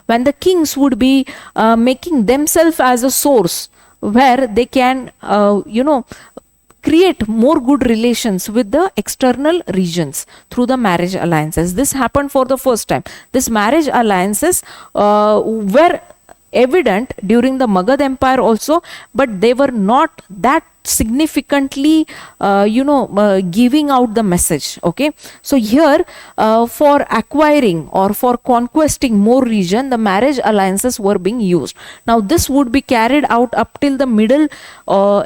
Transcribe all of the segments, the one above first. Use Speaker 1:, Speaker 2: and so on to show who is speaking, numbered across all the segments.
Speaker 1: when the kings would be making themselves as a source where they can create more good relations with the external regions through the marriage alliances. This happened for the first time. This marriage alliances were evident during the Magad Empire also, but they were not that significantly giving out the message. Okay, so here for acquiring or for conquesting more region, the marriage alliances were being used. Now this would be carried out up till the middle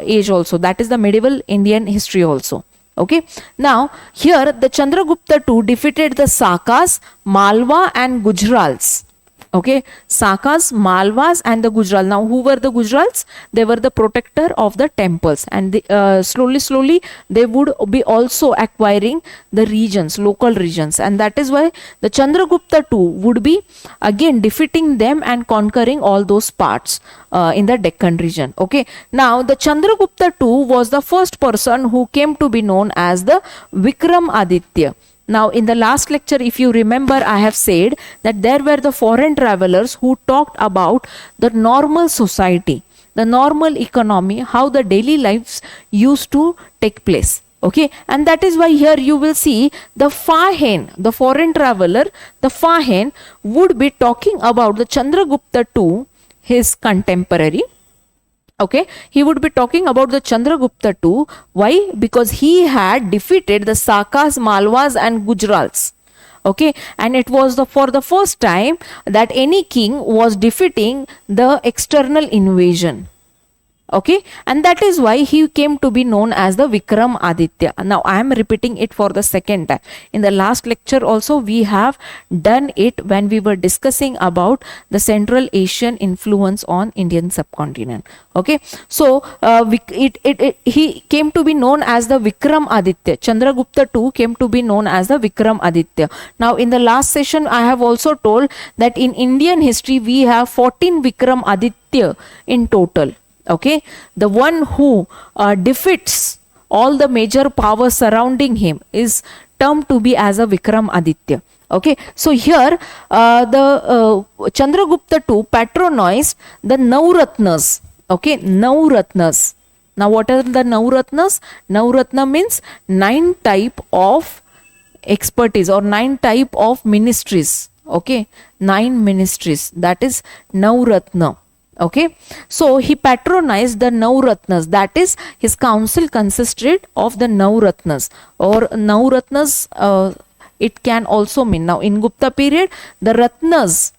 Speaker 1: age also, that is the medieval Indian history also. Okay, now here the Chandragupta II defeated the Sakas, Malwa and Gujrals. Okay, Sakas, Malwas and the Gujral. Now who were the Gujrals? They were the protector of the temples, and slowly they would be also acquiring the regions, local regions, and that is why the Chandragupta II would be again defeating them and conquering all those parts in the Deccan region. Okay, now the Chandragupta II was the first person who came to be known as the Vikramaditya. Now in the last lecture, if you remember, I have said that there were the foreign travelers who talked about the normal society, the normal economy, how the daily lives used to take place. Okay, and that is why here you will see the Fa-Hien, the foreign traveler, the Fa-Hien would be talking about the Chandragupta II, his contemporary. Okay, he would be talking about the Chandragupta II. Why? Because he had defeated the Sakas, Malwas and Gujrals. Okay, and it was for the first time that any king was defeating the external invasion. Okay, and that is why he came to be known as the Vikramaditya. Now I am repeating it for the second time. In the last lecture also we have done it when we were discussing about the Central Asian influence on Indian subcontinent. Okay, so he came to be known as the Vikramaditya. Chandragupta II came to be known as the Vikramaditya. Now in the last session I have also told that in Indian history we have 14 Vikramaditya in total. Okay, the one who defeats all the major powers surrounding him is termed to be as a Vikramaditya. Okay, so here the Chandragupta II patronized the Navratnas. Okay, Navratnas. Now what are the Navratnas? Navratna means 9 type of expertise or 9 type of ministries. Okay, 9 ministries, that is Navratna. Okay, so he patronized the Navratnas, that is his council consisted of the Navratnas or Navratnas. It can also mean, now in Gupta period, the Ratnas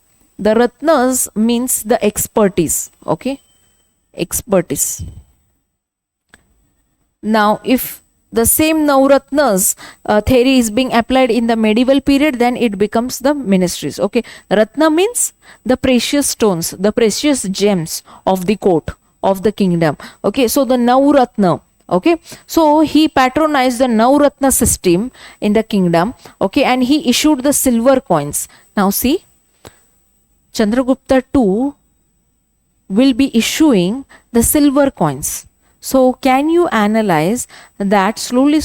Speaker 1: means the expertise. Okay, expertise. Now if the same Navratnas theory is being applied in the medieval period, then it becomes the ministries. Okay, Ratna means the precious stones, the precious gems of the court of the kingdom. Okay, so the Navratna. Okay, so he patronized the Navratna system in the kingdom. Okay, and he issued the silver coins. Now see, Chandragupta II will be issuing the silver coins. So can you analyze that slowly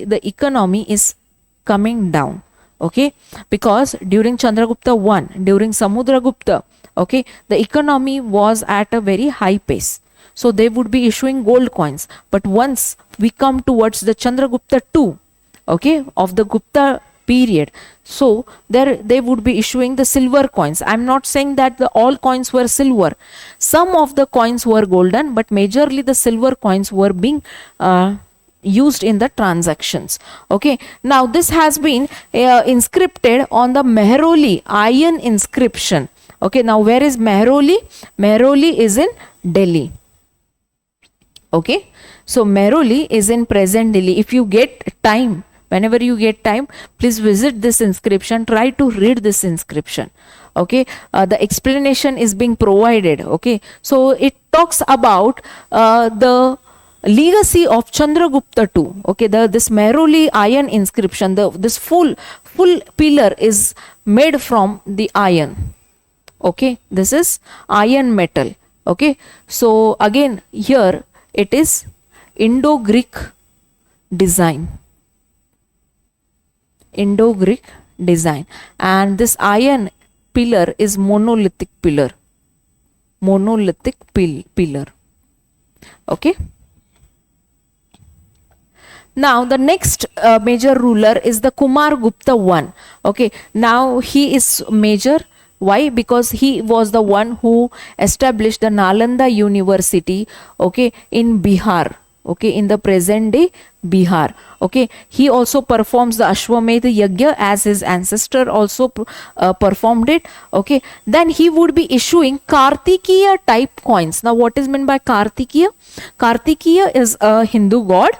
Speaker 1: the economy is coming down? Okay, because during Chandragupta I, during Samudragupta, okay, the economy was at a very high pace. So they would be issuing gold coins. But once we come towards the Chandragupta II, okay, of the Gupta period, so there they would be issuing the silver coins. I'm not saying that all coins were silver. Some of the coins were golden, but majorly the silver coins were being used in the transactions. Okay, now this has been inscripted on the Mehroli iron inscription. Okay, now where is Mehroli? Mehroli is in Delhi. Okay, so Mehroli is in present Delhi. If you get time, whenever you get time, please visit this inscription, try to read this inscription. Okay, the explanation is being provided. Okay, so it talks about the legacy of Chandragupta II. Okay, this Mehroli iron inscription, this full pillar is made from the iron. Okay, this is iron metal. Okay, so again here it is Indo-Greek design. Indo-Greek design, and this iron pillar is monolithic pillar. Monolithic pillar. Okay. Now the next major ruler is the Kumaragupta I. Okay, now he is major. Why? Because he was the one who established the Nalanda University, okay, in Bihar, okay, in the present day Bihar. Okay, he also performs the Ashwamedh Yajna as his ancestor also performed it. Okay, then he would be issuing Kartikeya type coins. Now what is meant by Kartikeya? Kartikeya is a Hindu god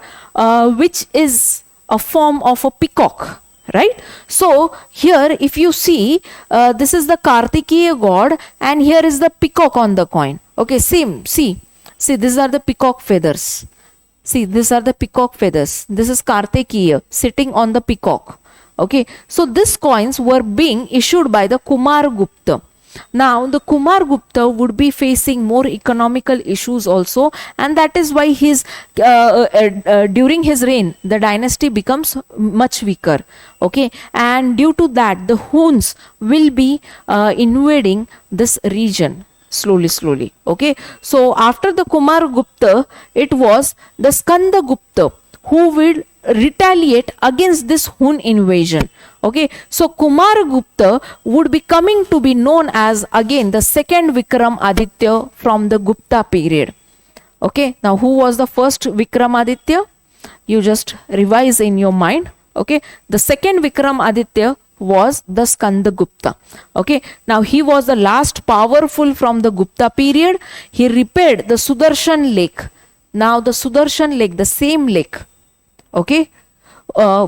Speaker 1: which is a form of a peacock, right? So here if you see, this is the Kartikeya god and here is the peacock on the coin. Okay, same, see these are the peacock feathers. See, these are the peacock feathers. This is Kartikeya sitting on the peacock. Okay, so these coins were being issued by the Kumaragupta. Now the Kumaragupta would be facing more economical issues also, and that is why his during his reign the dynasty becomes much weaker. Okay, and due to that the Huns will be invading this region slowly. Okay, so after the Kumaragupta, it was the Skandagupta who will retaliate against this Hun invasion. Okay, so Kumaragupta would be coming to be known as again the second Vikramaditya from the Gupta period. Okay, now who was the first Vikramaditya? You just revise in your mind. Okay, the second Vikramaditya was the Skandagupta. Okay, now he was the last powerful from the Gupta period. He repaired the Sudarshan lake. Now the Sudarshan lake, the same lake, okay,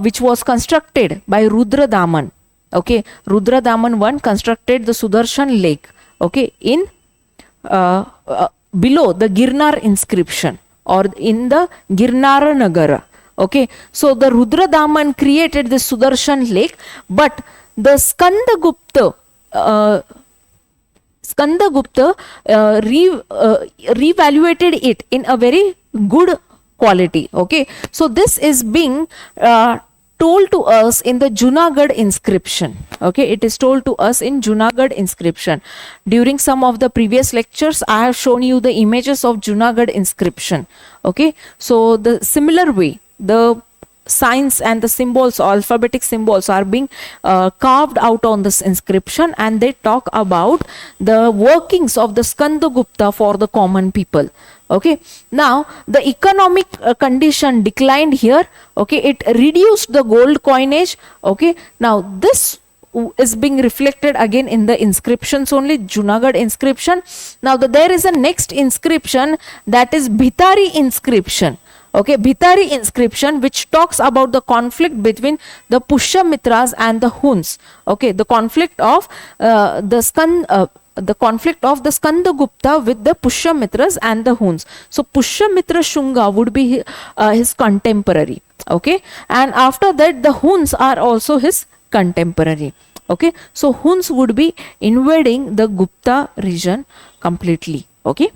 Speaker 1: which was constructed by Rudra Daman. Okay, Rudra Daman I constructed the Sudarshan lake, okay, in below the Girnar inscription or in the Girnara Nagara. Okay, so the Rudra Daman created the Sudarshan lake, but the Skandagupta reevaluated it in a very good quality. Okay, so this is being told to us in the Junagadh inscription. Okay, it is told to us in Junagadh inscription. During some of the previous lectures, I have shown you the images of Junagadh inscription. Okay, so the similar way, the signs and the symbols, alphabetic symbols are being carved out on this inscription, and they talk about the workings of the Skandagupta for the common people. Okay, now the economic condition declined here. Okay, it reduced the gold coinage. Okay, now this is being reflected again in the inscriptions only, Junagadh inscription. Now there is a next inscription, that is Bhitari inscription. Okay, Bhitari inscription, which talks about the conflict between the Pushyamitras and the Huns. Okay, the conflict of the Skandagupta with the Pushyamitras and the Huns. So Pushyamitra Shunga would be his contemporary. Okay, and after that the Huns are also his contemporary. Okay, so Huns would be invading the Gupta region completely. Okay.